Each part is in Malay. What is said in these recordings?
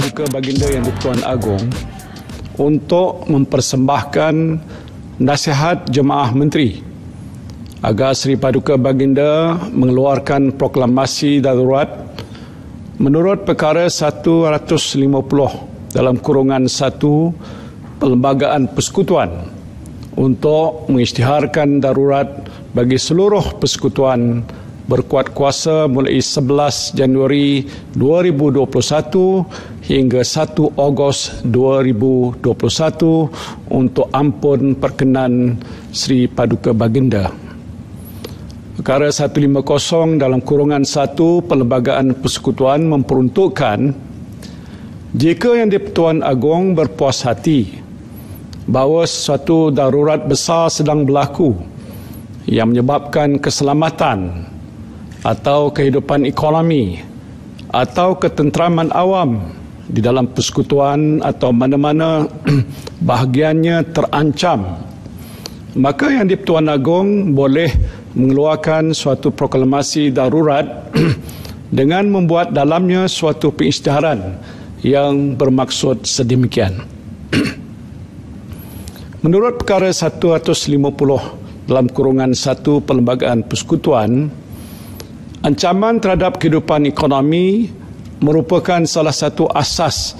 Paduka Baginda Yang di-Pertuan Agong untuk mempersembahkan nasihat Jemaah Menteri agar Sri Paduka Baginda mengeluarkan proklamasi darurat menurut perkara 150 dalam kurungan 1 Perlembagaan Persekutuan untuk mengisytiharkan darurat bagi seluruh persekutuan berkuat kuasa mulai 11 Januari 2021 hingga 1 Ogos 2021 untuk ampun perkenan Sri Paduka Baginda. Perkara 150 dalam kurungan 1 Perlembagaan Persekutuan memperuntukkan jika Yang di-Pertuan Agong berpuas hati bahawa sesuatu darurat besar sedang berlaku yang menyebabkan keselamatan atau kehidupan ekonomi atau ketenteraman awam di dalam persekutuan atau mana-mana bahagiannya terancam, maka Yang di-Pertuan Agong boleh mengeluarkan suatu proklamasi darurat dengan membuat dalamnya suatu pengisytiharan yang bermaksud sedemikian. Menurut perkara 150 dalam kurungan 1 Perlembagaan Persekutuan, ancaman terhadap kehidupan ekonomi merupakan salah satu asas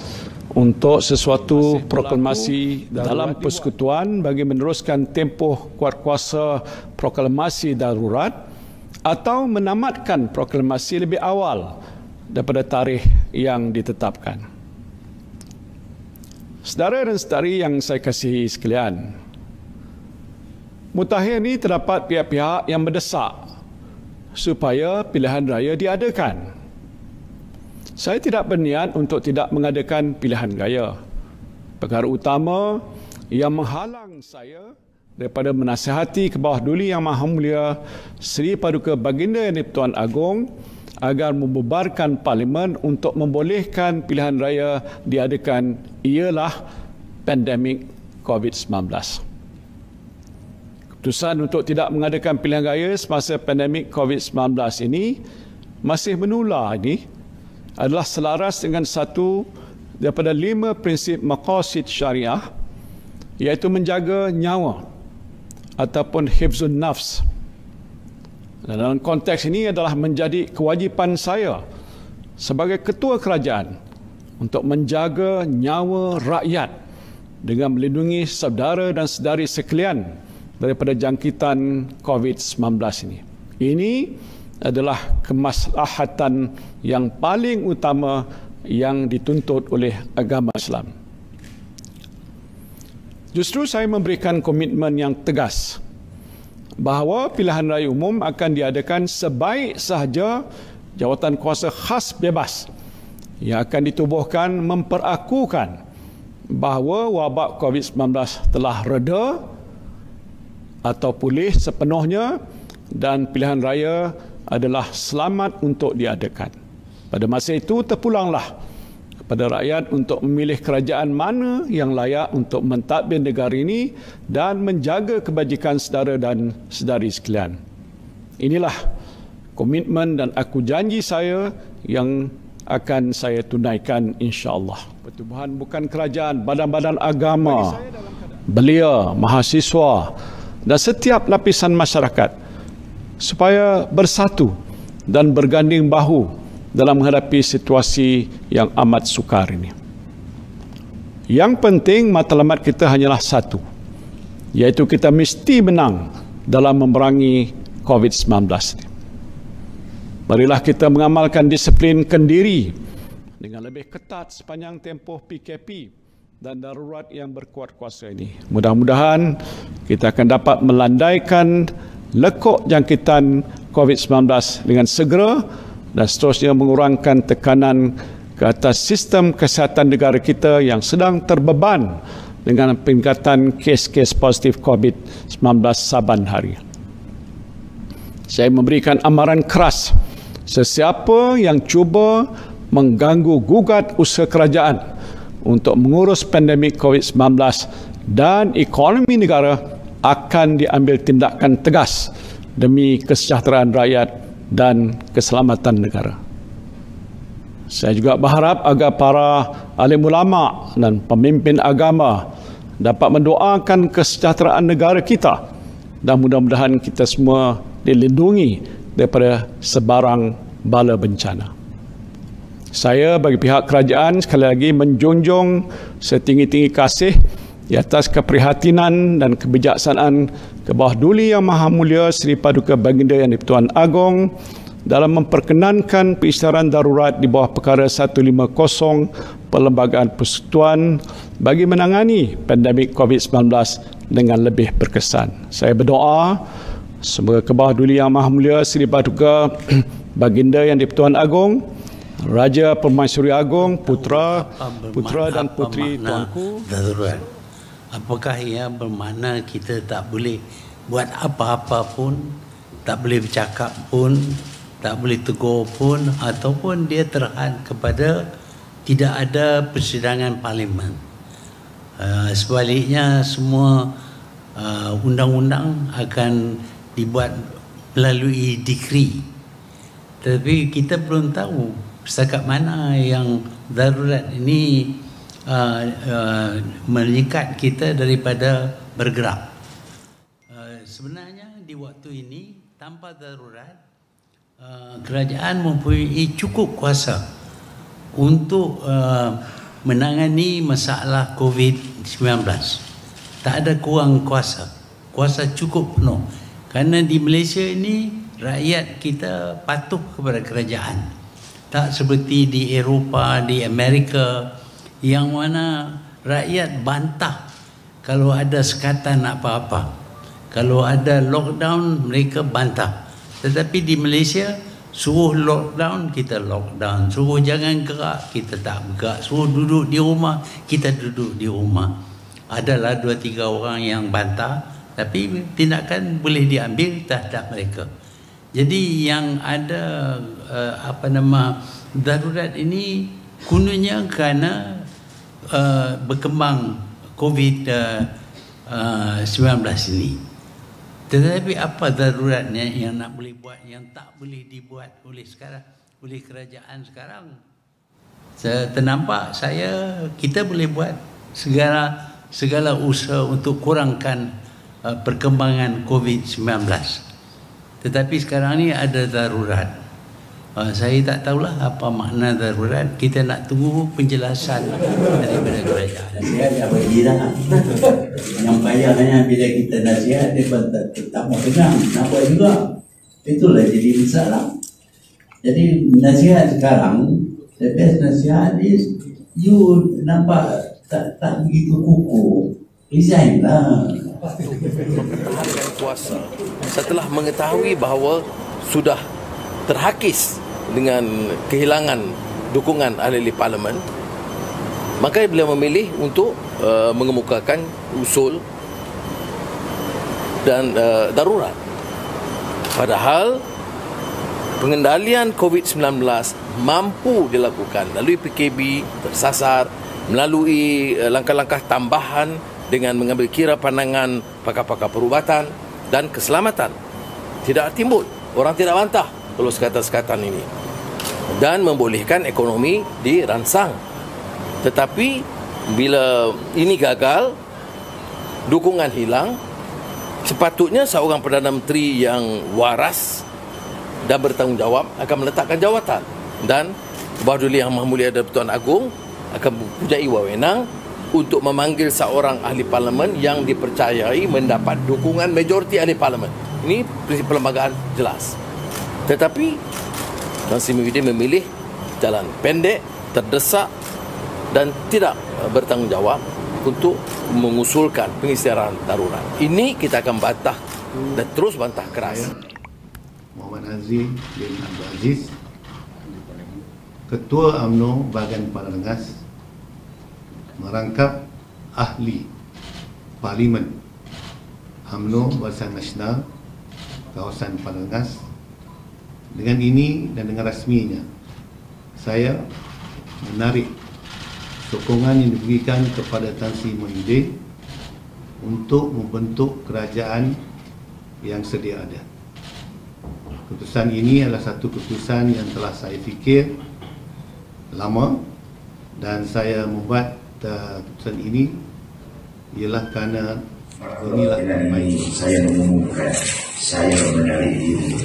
untuk sesuatu proklamasi dalam persekutuan bagi meneruskan tempoh kuatkuasa proklamasi darurat atau menamatkan proklamasi lebih awal daripada tarikh yang ditetapkan. Saudara dan saudari yang saya kasihi sekalian, mutakhir ini terdapat pihak-pihak yang mendesak supaya pilihan raya diadakan. Saya tidak berniat untuk tidak mengadakan pilihan raya. Perkara utama yang menghalang saya daripada menasihati ke bawah duli Yang Maha Mulia Sri Paduka Baginda Yang di-Pertuan Agong agar membubarkan Parlimen untuk membolehkan pilihan raya diadakan ialah pandemik COVID-19. Keputusan untuk tidak mengadakan pilihan raya semasa pandemik COVID-19 ini masih menular ini adalah selaras dengan satu daripada 5 prinsip maqasid syariah, iaitu menjaga nyawa ataupun hifzun nafs. Dan dalam konteks ini adalah menjadi kewajipan saya sebagai ketua kerajaan untuk menjaga nyawa rakyat dengan melindungi saudara dan saudari sekalian daripada jangkitan COVID-19 ini. Ini adalah kemaslahatan yang paling utama yang dituntut oleh agama Islam. Justru saya memberikan komitmen yang tegas bahawa pilihan raya umum akan diadakan sebaik sahaja jawatan kuasa khas bebas yang akan ditubuhkan memperakukan bahawa wabak COVID-19 telah reda atau pulih sepenuhnya dan pilihan raya adalah selamat untuk diadakan. Pada masa itu terpulanglah kepada rakyat untuk memilih kerajaan mana yang layak untuk mentadbir negara ini dan menjaga kebajikan saudara dan saudari sekalian. Inilah komitmen dan aku janji saya yang akan saya tunaikan insya-Allah. Pertubuhan bukan kerajaan, badan-badan agama, belia, mahasiswa dan setiap lapisan masyarakat supaya bersatu dan berganding bahu dalam menghadapi situasi yang amat sukar ini. Yang penting matlamat kita hanyalah satu, iaitu kita mesti menang dalam memerangi COVID-19 ini. Marilah kita mengamalkan disiplin kendiri dengan lebih ketat sepanjang tempoh PKP dan darurat yang berkuat kuasa ini. Mudah-mudahan kita akan dapat melandaikan lekuk jangkitan COVID-19 dengan segera dan seterusnya mengurangkan tekanan ke atas sistem kesihatan negara kita yang sedang terbeban dengan peningkatan kes-kes positif COVID-19 saban hari. Saya memberikan amaran keras sesiapa yang cuba mengganggu gugat usaha kerajaan untuk mengurus pandemik COVID-19 dan ekonomi negara akan diambil tindakan tegas demi kesejahteraan rakyat dan keselamatan negara. Saya juga berharap agar para alim ulama dan pemimpin agama dapat mendoakan kesejahteraan negara kita dan mudah-mudahan kita semua dilindungi daripada sebarang bala bencana. Saya bagi pihak kerajaan sekali lagi menjunjung setinggi-tinggi kasih di atas keprihatinan dan kebijaksanaan Kebawah Duli Yang Maha Mulia Seri Paduka Baginda Yang di-Pertuan Agong dalam memperkenankan pengisytiharan darurat di bawah perkara 150 Perlembagaan Persekutuan bagi menangani pandemik COVID-19 dengan lebih berkesan. Saya berdoa semoga Kebawah Duli Yang Maha Mulia Seri Paduka Baginda Yang di-Pertuan Agong, Raja Permaisuri Agong, putra dan putri tuanku darurat. Apakah ia bermakna kita tak boleh buat apa-apa pun, tak boleh bercakap pun, tak boleh tegur pun, ataupun dia terhad kepada tidak ada persidangan parlimen? Sebaliknya semua undang-undang akan dibuat melalui dekri. Tetapi kita belum tahu setakat mana yang darurat ini menyikat kita daripada bergerak. Sebenarnya di waktu ini tanpa darurat, kerajaan mempunyai cukup kuasa untuk menangani masalah COVID-19. Tak ada kurang kuasa. Kuasa cukup penuh. Kerana di Malaysia ini rakyat kita patuh kepada kerajaan. Tak seperti di Eropah, di Amerika, yang mana rakyat bantah kalau ada sekatan apa-apa. Kalau ada lockdown, mereka bantah. Tetapi di Malaysia, suruh lockdown, kita lockdown. Suruh jangan gerak, kita tak bergerak. Suruh duduk di rumah, kita duduk di rumah. Adalah 2-3 orang yang bantah, tapi tindakan boleh diambil terhadap mereka. Jadi yang ada darurat ini kononnya kerana berkembang COVID-19 ini. Tetapi apa daruratnya yang nak boleh buat, yang tak boleh dibuat oleh kerajaan sekarang? Ternampak kita boleh buat segala usaha untuk kurangkan perkembangan COVID-19. Tetapi sekarang ni ada darurat. Saya tak tahulah apa makna darurat. Kita nak tunggu penjelasan daripada kerajaan. Nasihat dah bagi dah. Yang payahnya bila kita nasihat, dia tak mau dengar. Nampak juga. Itulah jadi masalah. Jadi nasihat sekarang, the best nasihat is, you nampak tak begitu kukuh, resign lah. Mempertahankan kuasa setelah mengetahui bahawa sudah terhakis dengan kehilangan dukungan ahli parlimen, maka beliau memilih untuk mengemukakan usul dan darurat. Padahal pengendalian COVID-19 mampu dilakukan melalui PKB tersasar, melalui langkah-langkah tambahan dengan mengambil kira pandangan pakar-pakar perubatan dan keselamatan. Tidak timbul, orang tidak bantah kalau sekatan-sekatan ini, dan membolehkan ekonomi dirangsang. Tetapi bila ini gagal, dukungan hilang, sepatutnya seorang Perdana Menteri yang waras dan bertanggungjawab akan meletakkan jawatan, dan Kebawah Duli Yang Maha Mulia di-Pertuan Agong akan mempunyai wewenang untuk memanggil seorang ahli parlimen yang dipercayai mendapat dukungan majoriti ahli parlimen. Ini prinsip perlembagaan jelas. Tetapi Tan Sri Muhyiddin memilih jalan pendek, terdesak dan tidak bertanggungjawab untuk mengusulkan pengisytiharan darurat. Ini kita akan bantah dan terus bantah keras. Muhammad Azri bin Abdul Aziz, Ketua UMNO Bahagian Padangas, merangkap ahli Parlimen UMNO Barisan Nasional kawasan Padangas. Dengan ini dan dengan rasminya, saya menarik sokongan yang diberikan kepada Tan Sri Muhyiddin untuk membentuk kerajaan yang sedia ada. Keputusan ini adalah satu keputusan yang telah saya fikir lama, dan saya membuat keputusan ini ialah kerana inilah ini saya mengumumkan saya menarik diri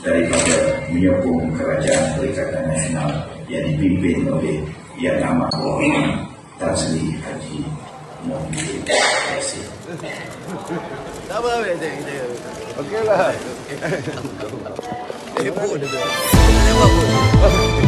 daripada menyokong Kerajaan Perikatan Nasional yang dipimpin oleh Yang Amat Berhormat Tan Sri Haji Muhyiddin Yassin. Tak apa, okeylah. Okey.